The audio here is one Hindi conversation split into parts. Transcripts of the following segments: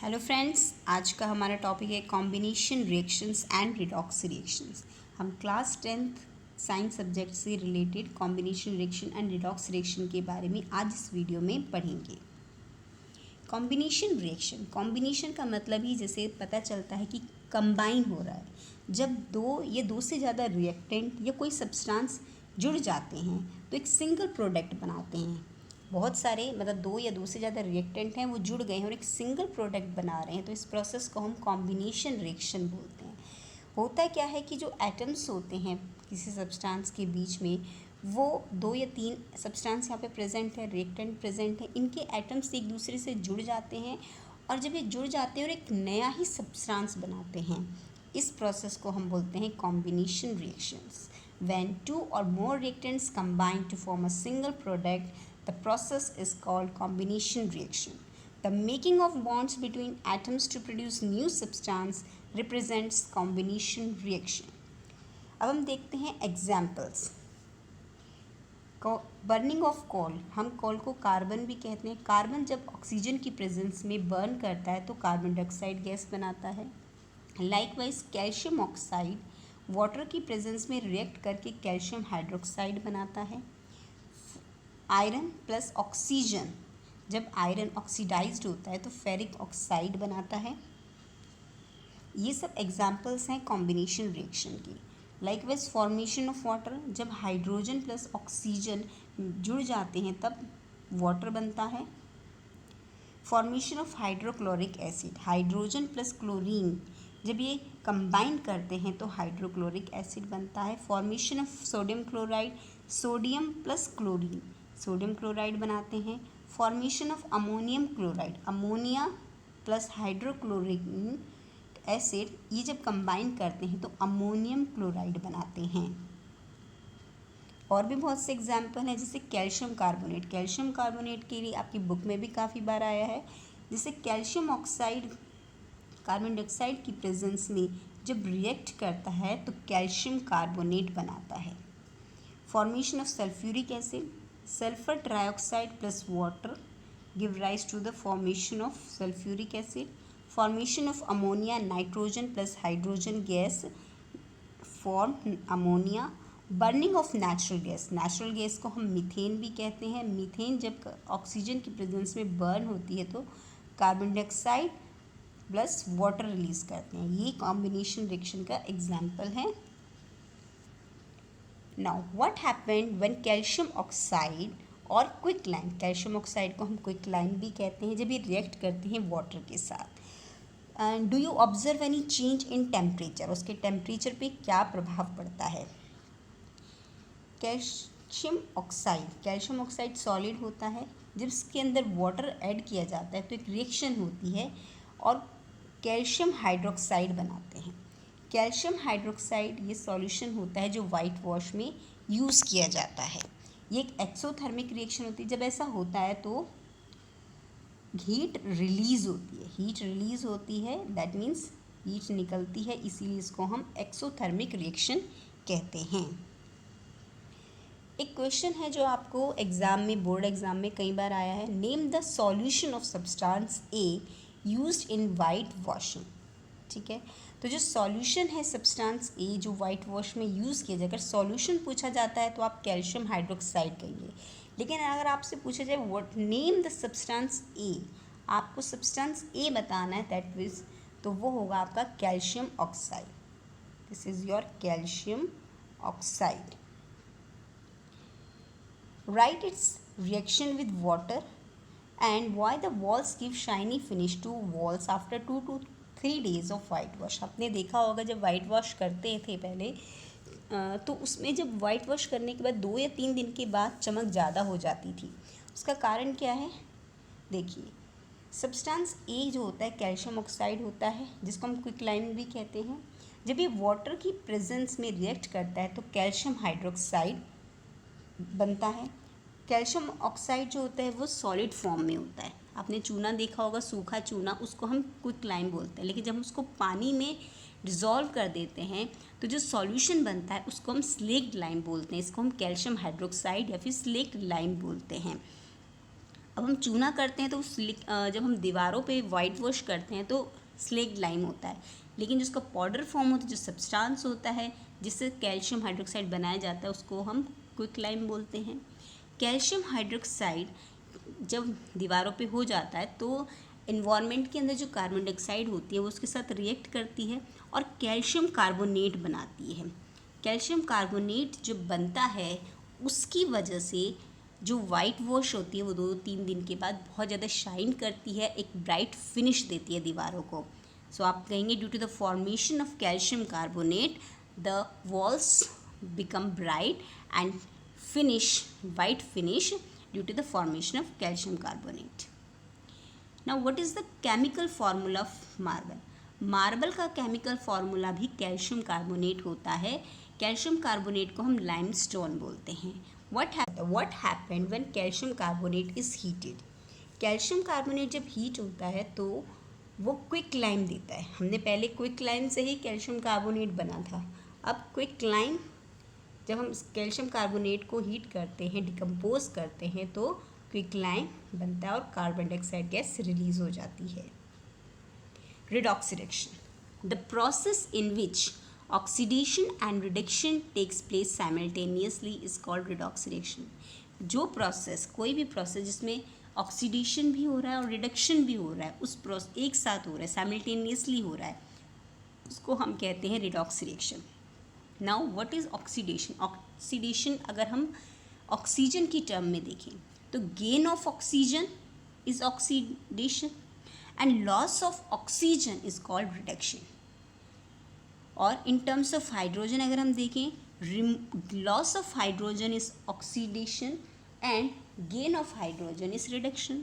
हेलो फ्रेंड्स, आज का हमारा टॉपिक है combination reactions and redox reactions. हम क्लास 10th साइंस सब्जेक्ट से related combination reaction and redox reaction के बारे में आज इस वीडियो में पढ़ेंगे। कॉम्बिनेशन रिएक्शन, कॉम्बिनेशन का मतलब ही जैसे पता चलता है कि कंबाइन हो रहा है। जब दो से ज़्यादा रिएक्टेंट या कोई सब्सटेंस जुड़ जाते हैं तो एक सिंगल प्रोडक्ट बनाते हैं। बहुत सारे दो या दो से ज़्यादा रिएक्टेंट हैं, वो जुड़ गए हैं और एक सिंगल प्रोडक्ट बना रहे हैं, तो इस प्रोसेस को हम कॉम्बिनेशन रिएक्शन बोलते हैं। होता क्या है कि जो एटम्स होते हैं किसी सब्सटेंस के बीच में, वो दो या तीन सब्सटेंस यहाँ पे प्रेजेंट है, रिएक्टेंट प्रेजेंट है, इनके एटम्स एक दूसरे से जुड़ जाते हैं और जब ये जुड़ जाते हैं और एक नया ही सब्सटेंस बनाते हैं, इस प्रोसेस को हम बोलते हैं combination reactions. When two or more reactants combine to form a single product, the process is called combination reaction. The making of bonds between atoms to produce new substance represents combination reaction. अब हम देखते हैं एग्जाम्पल्स। बर्निंग ऑफ कोल, हम कोल को कार्बन भी कहते हैं। कार्बन जब ऑक्सीजन की प्रेजेंस में बर्न करता है तो कार्बन डाइऑक्साइड गैस बनाता है। लाइकवाइज कैल्शियम ऑक्साइड वाटर की प्रेजेंस में रिएक्ट करके कैल्शियम हाइड्रोक्साइड बनाता है। आयरन प्लस ऑक्सीजन, जब आयरन ऑक्सीडाइज्ड होता है तो फेरिक ऑक्साइड बनाता है। ये सब एग्जाम्पल्स हैं कॉम्बिनेशन रिएक्शन की। लाइकवाइज फॉर्मेशन ऑफ वाटर, जब हाइड्रोजन प्लस ऑक्सीजन जुड़ जाते हैं तब वाटर बनता है। Formation of hydrochloric acid, hydrogen plus chlorine जब ये कंबाइन करते हैं तो हाइड्रोक्लोरिक एसिड बनता है। Formation of sodium chloride, sodium plus chlorine sodium chloride बनाते हैं। Formation of ammonium chloride, ammonia plus hydrochloric acid, ये जब कंबाइन करते हैं तो अमोनियम क्लोराइड बनाते हैं। और भी बहुत से एग्जाम्पल हैं, जैसे कैल्शियम कार्बोनेट। कैल्शियम कार्बोनेट के लिए आपकी बुक में भी काफ़ी बार आया है। जैसे कैल्शियम ऑक्साइड कार्बन डाइऑक्साइड की प्रेजेंस में जब रिएक्ट करता है तो कैल्शियम कार्बोनेट बनाता है। Formation of sulphuric acid, sulphur trioxide plus water give rise to the formation of sulphuric acid. Formation of ammonia, nitrogen plus hydrogen gas form ammonia. Burning of natural gas, natural gas को हम मीथेन भी कहते हैं। मीथेन जब ऑक्सीजन की प्रेजेंस में बर्न होती है तो carbon dioxide plus water release करते हैं। ये कॉम्बिनेशन रिएक्शन का एग्जाम्पल है। Now what happened when calcium oxide और क्विक लाइम, कैल्शियम ऑक्साइड को हम क्विक लाइम भी कहते हैं, जब ये रिएक्ट करते हैं वाटर के साथ। And do you observe any change in temperature, उसके टेम्परेचर पे क्या प्रभाव पड़ता है। कैल्शियम ऑक्साइड सॉलिड होता है, जब इसके अंदर वाटर ऐड किया जाता है तो एक रिएक्शन होती है और कैल्शियम हाइड्रोक्साइड बनाते हैं। कैल्शियम हाइड्रोक्साइड ये सॉल्यूशन होता है जो वाइट वॉश में यूज़ किया जाता है। ये एक एक्सोथर्मिक रिएक्शन होती है। जब ऐसा होता है तो हीट रिलीज होती है, दैट मीन्स हीट निकलती है, इसीलिए इसको हम एक्सोथर्मिक रिएक्शन कहते हैं। एक क्वेश्चन है जो आपको एग्जाम में, बोर्ड एग्जाम में कई बार आया है। Name the solution of substance A used in white washing. ठीक है, तो जो सॉल्यूशन है सब्सटेंस ए जो वाइट वॉश में यूज़ किया जाए, अगर सॉल्यूशन पूछा जाता है तो आप कैल्शियम हाइड्रोक्साइड कहेंगे। लेकिन अगर आपसे पूछा जाए व्हाट नेम द सब्सटेंस ए, आपको सब्सटेंस ए बताना है, दैट मीन्स तो वो होगा आपका calcium oxide. This is your calcium oxide. Write its reaction with water and why the walls give shiny finish to walls after 2 to 3 days of white wash. आपने देखा होगा जब वाइट वॉश करते थे पहले तो उसमें जब वाइट वॉश करने के बाद 2 या 3 दिन के बाद चमक ज़्यादा हो जाती थी। उसका कारण क्या है, देखिए सब्सटेंस ए जो होता है कैल्शियम ऑक्साइड होता है, जिसको हम क्विक लाइम भी कहते हैं। जब ये वाटर की प्रेजेंस में रिएक्ट करता है तो कैल्शियम हाइड्रोक्साइड बनता है। कैल्शियम ऑक्साइड जो होता है वो सॉलिड फॉर्म में होता है। आपने चूना देखा होगा, सूखा चूना, उसको हम क्विक लाइम बोलते हैं। लेकिन जब हम उसको पानी में डिज़ोल्व कर देते हैं तो जो सॉल्यूशन बनता है उसको हम स्लेक्ड लाइम बोलते हैं। इसको हम कैल्शियम हाइड्रोक्साइड या फिर स्लेक्ड लाइम बोलते हैं। अब हम चूना करते हैं तो जब हम दीवारों पे वाइट वॉश करते हैं तो स्लेक्ड लाइम होता है, लेकिन जिसका पाउडर फॉर्म होता है, जो सब्सटेंस होता है जिससे कैल्शियम हाइड्रोक्साइड बनाया जाता है, उसको हम क्विक लाइम बोलते हैं। कैल्शियम हाइड्रोक्साइड जब दीवारों पे हो जाता है तो एनवायरनमेंट के अंदर जो कार्बन डाइऑक्साइड होती है वो उसके साथ रिएक्ट करती है और कैल्शियम कार्बोनेट बनाती है। कैल्शियम कार्बोनेट जो बनता है उसकी वजह से जो वाइट वॉश होती है वो 2-3 दिन के बाद बहुत ज़्यादा शाइन करती है, एक ब्राइट फिनिश देती है दीवारों को। सो आप कहेंगे due to the formation of calcium carbonate the walls become bright and finish white finish due to the formation of calcium carbonate. Now what is the chemical formula of marble? Marble का केमिकल फार्मूला भी कैल्शियम कार्बोनेट होता है। कैल्शियम कार्बोनेट को हम लाइमस्टोन बोलते हैं। What happened when calcium carbonate is heated? Calcium carbonate जब हीट होता है तो वो क्विक लाइम देता है। हमने पहले क्विक लाइम से ही कैल्शियम कार्बोनेट बना था। अब क्विक लाइम जब हम कैल्शियम कार्बोनेट को हीट करते हैं, डिकम्पोज करते हैं, तो क्विक लाइम बनता है और कार्बन डाइऑक्साइड गैस रिलीज हो जाती है। Redox reaction, the process in which oxidation and reduction takes place simultaneously is called redox reaction. जो प्रोसेस, कोई भी प्रोसेस जिसमें ऑक्सीडेशन भी हो रहा है और रिडक्शन भी हो रहा है, उस प्रोसेस एक साथ हो रहा है, साइमल्टेनियसली हो रहा है, उसको हम कहते हैं redox reaction. Now what is oxidation? Oxidation अगर हम ऑक्सीजन की टर्म में देखें तो gain of oxygen is oxidation and loss of oxygen is called reduction. और इन टर्म्स ऑफ हाइड्रोजन अगर हम देखें, loss of hydrogen is oxidation and gain of hydrogen is reduction.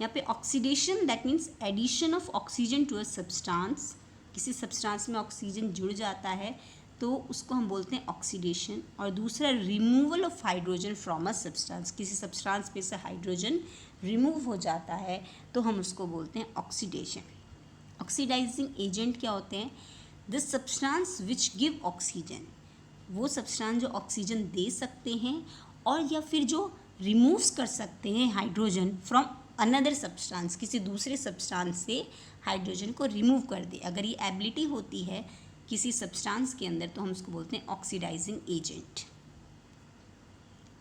यहाँ पे oxidation that means addition of oxygen to a substance, किसी सब्सटेंस में ऑक्सीजन जुड़ जाता है तो उसको हम बोलते हैं ऑक्सीडेशन। और दूसरा removal of hydrogen from a substance, किसी सब्सटेंस में से हाइड्रोजन रिमूव हो जाता है तो हम उसको बोलते हैं ऑक्सीडेशन। ऑक्सीडाइजिंग एजेंट क्या होते हैं? The substance which give oxygen, वो सब्सटेंस जो ऑक्सीजन दे सकते हैं और या फिर जो रिमूव्स कर सकते हैं हाइड्रोजन फ्रॉम अनदर सब्सटेंस, किसी दूसरे सब्सटेंस से हाइड्रोजन को रिमूव कर दे। अगर ये एबिलिटी होती है किसी सब्सटेंस के अंदर तो हम उसको बोलते हैं oxidising agent.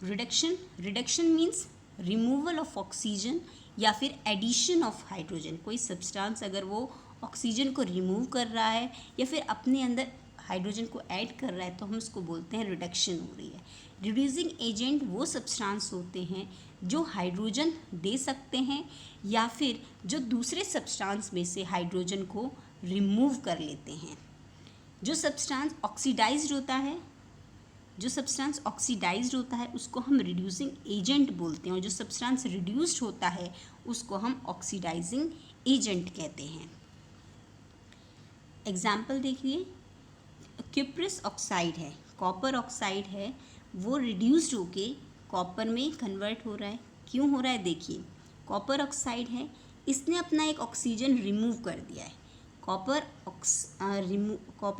Reduction, reduction means removal of oxygen या फिर एडिशन ऑफ हाइड्रोजन। कोई सब्सटेंस अगर वो ऑक्सीजन को रिमूव कर रहा है या फिर अपने अंदर हाइड्रोजन को ऐड कर रहा है तो हम उसको बोलते हैं रिडक्शन हो रही है। रिड्यूसिंग एजेंट वो सब्सटेंस होते हैं जो हाइड्रोजन दे सकते हैं या फिर जो दूसरे सब्सटेंस में से हाइड्रोजन को रिमूव कर लेते हैं। जो सब्सटेंस ऑक्सीडाइज्ड होता है, जो सब्सटेंस ऑक्सीडाइज्ड होता है उसको हम रिड्यूसिंग एजेंट बोलते हैं और जो सब्सटेंस रिड्यूस्ड होता है उसको हम ऑक्सीडाइजिंग एजेंट कहते हैं। एग्जाम्पल देखिए, क्यूप्रस ऑक्साइड है, कॉपर ऑक्साइड है, वो रिड्यूस्ड होके कॉपर में कन्वर्ट हो रहा है। क्यों हो रहा है? देखिए, कॉपर ऑक्साइड है, इसने अपना एक ऑक्सीजन रिमूव कर दिया है। कॉपर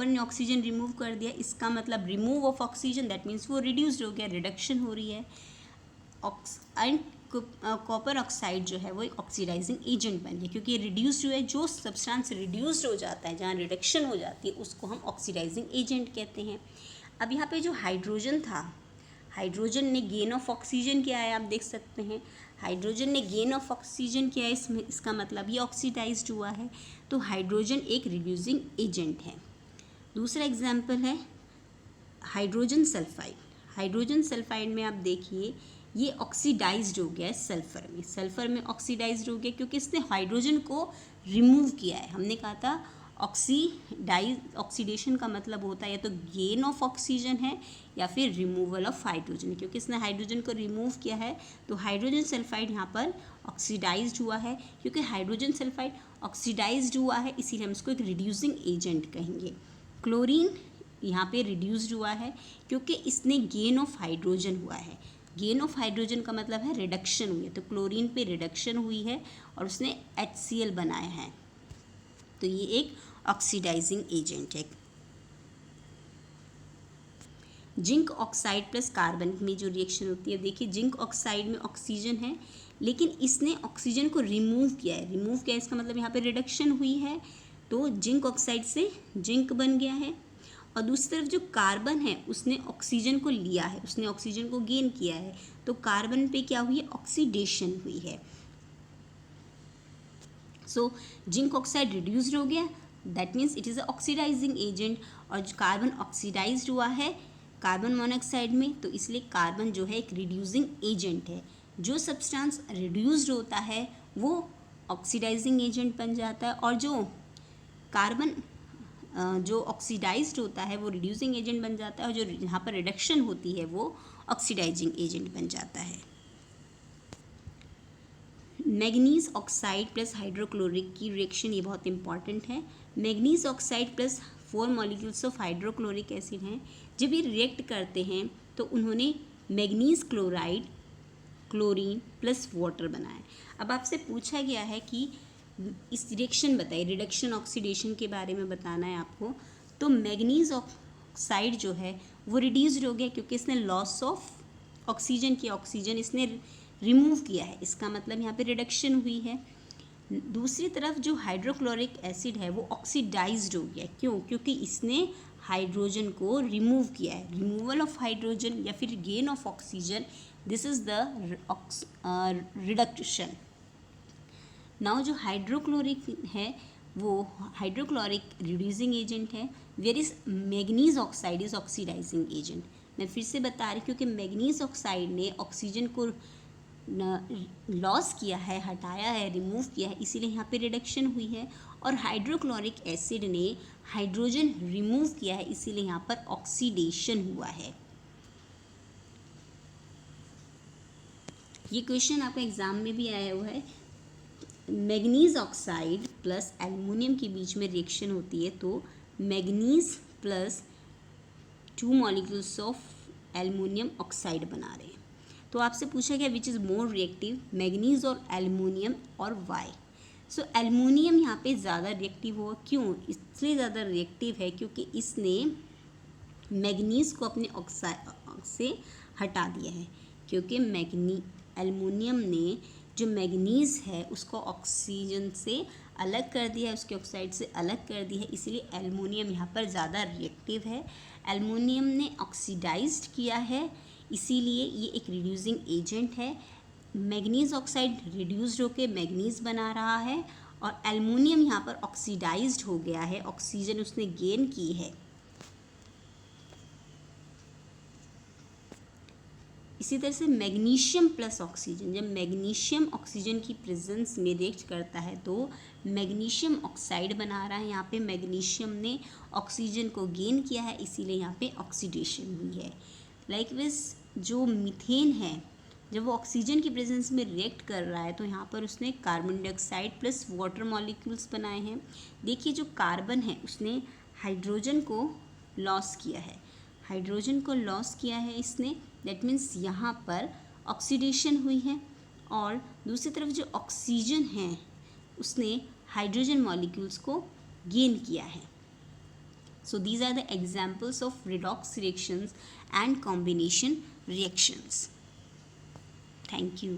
ने ऑक्सीजन रिमूव कर दिया, इसका मतलब remove of oxygen that means वो रिड्यूस्ड हो गया, रिडक्शन हो रही है। एंड कॉपर ऑक्साइड जो है वो एक ऑक्सीडाइजिंग एजेंट बन गया क्योंकि रिड्यूस्ड हुआ है। जो सब्सटेंस रिड्यूस्ड हो जाता है, जहाँ रिडक्शन हो जाती है, उसको हम ऑक्सीडाइजिंग एजेंट कहते हैं। अब यहाँ पे जो हाइड्रोजन था, हाइड्रोजन ने गेन ऑफ ऑक्सीजन किया है, आप देख सकते हैं हाइड्रोजन ने गेन ऑफ ऑक्सीजन किया है, इसमें इसका मतलब ये ऑक्सीडाइज्ड हुआ है, तो हाइड्रोजन एक रिड्यूसिंग एजेंट है। दूसरा एग्जाम्पल है हाइड्रोजन सल्फाइड। हाइड्रोजन सल्फाइड में आप देखिए ये ऑक्सीडाइज्ड हो गया है सल्फर में, सल्फर में ऑक्सीडाइज्ड हो गया क्योंकि इसने हाइड्रोजन को रिमूव किया है। हमने कहा था ऑक्सीडेशन का मतलब होता है या तो गेन ऑफ ऑक्सीजन है या फिर रिमूवल ऑफ हाइड्रोजन, क्योंकि इसने हाइड्रोजन को रिमूव किया है तो हाइड्रोजन सल्फाइड यहाँ पर ऑक्सीडाइज्ड हुआ है। क्योंकि हाइड्रोजन सल्फाइड ऑक्सीडाइज्ड हुआ है इसीलिए हम इसको एक रिड्यूसिंग एजेंट कहेंगे। क्लोरीन यहाँ पे रिड्यूस्ड हुआ है क्योंकि इसने गेन ऑफ हाइड्रोजन हुआ है। गेन ऑफ हाइड्रोजन का मतलब है रिडक्शन हुई है, तो क्लोरीन पे रिडक्शन हुई है और उसने HCl बनाया है, तो ये एक ऑक्सीडाइजिंग एजेंट है। जिंक ऑक्साइड प्लस कार्बन में जो रिएक्शन होती है, देखिए जिंक ऑक्साइड में ऑक्सीजन है लेकिन इसने ऑक्सीजन को रिमूव किया है। रिमूव किया इसका मतलब यहाँ पे रिडक्शन हुई है, तो जिंक ऑक्साइड से जिंक बन गया है। और दूसरी तरफ जो कार्बन है उसने ऑक्सीजन को लिया है, उसने ऑक्सीजन को गेन किया है, तो कार्बन पे क्या हुई है, ऑक्सीडेशन हुई है। सो जिंक ऑक्साइड रिड्यूस्ड हो गया, that means it is a oxidising agent. और जो कार्बन ऑक्सीडाइज्ड हुआ है कार्बन मोनोऑक्साइड में, तो इसलिए कार्बन जो है एक रिड्यूसिंग एजेंट है। जो सब्सटेंस रिड्यूस्ड होता है वो ऑक्सीडाइजिंग एजेंट बन जाता है, और जो कार्बन जो ऑक्सीडाइज्ड होता है वो रिड्यूसिंग एजेंट बन जाता है, और जो यहाँ पर रिडक्शन होती है वो ऑक्सीडाइजिंग एजेंट बन जाता है। मैग्नीज ऑक्साइड प्लस हाइड्रोक्लोरिक की रिएक्शन ये बहुत इंपॉर्टेंट है। Manganese oxide plus 4 molecules of hydrochloric acid हैं। जब ये रिएक्ट करते हैं तो उन्होंने manganese chloride, chlorine plus water बनाया। अब आपसे पूछा गया है कि इस रिएक्शन बताइए, रिडक्शन ऑक्सीडेशन के बारे में बताना है आपको। तो मैग्नीज ऑक्साइड जो है वो रिड्यूस्ड हो गया क्योंकि इसने लॉस ऑफ ऑक्सीजन किया, ऑक्सीजन इसने रिमूव किया है, इसका मतलब यहाँ पे रिडक्शन हुई है। दूसरी तरफ जो हाइड्रोक्लोरिक एसिड है वो ऑक्सीडाइज्ड हो गया, क्यों? क्योंकि इसने हाइड्रोजन को रिमूव किया है। रिमूवल ऑफ हाइड्रोजन या फिर gain of oxygen, this is the reduction. Now जो हाइड्रोक्लोरिक है वो हाइड्रोक्लोरिक रिड्यूसिंग एजेंट है, where is manganese oxide is oxidising agent. मैं फिर से बता रही, क्योंकि मैग्नीज ऑक्साइड ने ऑक्सीजन को लॉस किया है, हटाया है, रिमूव किया है, इसीलिए यहाँ पे रिडक्शन हुई है। और हाइड्रोक्लोरिक एसिड ने हाइड्रोजन रिमूव किया है, इसीलिए यहाँ पर ऑक्सीडेशन हुआ है। ये क्वेश्चन आपका एग्जाम में भी आया हुआ है। मैग्नीज ऑक्साइड प्लस एल्युमिनियम के बीच में रिएक्शन होती है, तो manganese plus 2 molecules of aluminium oxide बना रहे हैं। तो आपसे पूछा गया which is more reactive, manganese और एल्युमिनियम, और वाई। सो एल्युमिनियम यहाँ पे ज़्यादा रिएक्टिव हुआ, क्यों? इसलिए ज़्यादा रिएक्टिव है क्योंकि इसने मैग्नीज को अपने ऑक्साइड से हटा दिया है, क्योंकि एल्युमिनियम ने जो मैग्नीज है उसको ऑक्सीजन से अलग कर दिया है, उसके ऑक्साइड से अलग कर दी है, इसीलिए एल्युमिनियम यहाँ पर ज़्यादा रिएक्टिव है। एल्युमिनियम ने ऑक्सीडाइज्ड किया है, इसीलिए ये एक रिड्यूसिंग एजेंट है। मैग्नीज ऑक्साइड रिड्यूस्ड होकर मैग्नीज बना रहा है, और एल्युमिनियम यहाँ पर ऑक्सीडाइज्ड हो गया है, ऑक्सीजन उसने गेन की है। इसी तरह से मैग्नीशियम प्लस ऑक्सीजन, जब मैग्नीशियम ऑक्सीजन की प्रेजेंस में रिएक्ट करता है तो मैग्नीशियम ऑक्साइड बना रहा है। यहाँ पे मैग्नीशियम ने ऑक्सीजन को गेन किया है, इसीलिए यहाँ पे ऑक्सीडेशन हुई है। लाइकवाइज जो मीथेन है, जब वो ऑक्सीजन की प्रेजेंस में रिएक्ट कर रहा है तो यहाँ पर उसने carbon dioxide plus water molecules बनाए हैं। देखिए जो कार्बन है उसने हाइड्रोजन को लॉस किया है, हाइड्रोजन को लॉस किया है इसने, दैट मीन्स यहाँ पर ऑक्सीडेशन हुई है। और दूसरी तरफ जो ऑक्सीजन है उसने हाइड्रोजन मॉलिक्यूल्स को गेन किया है। So these are the examples of redox reactions and combination reactions. Thank you.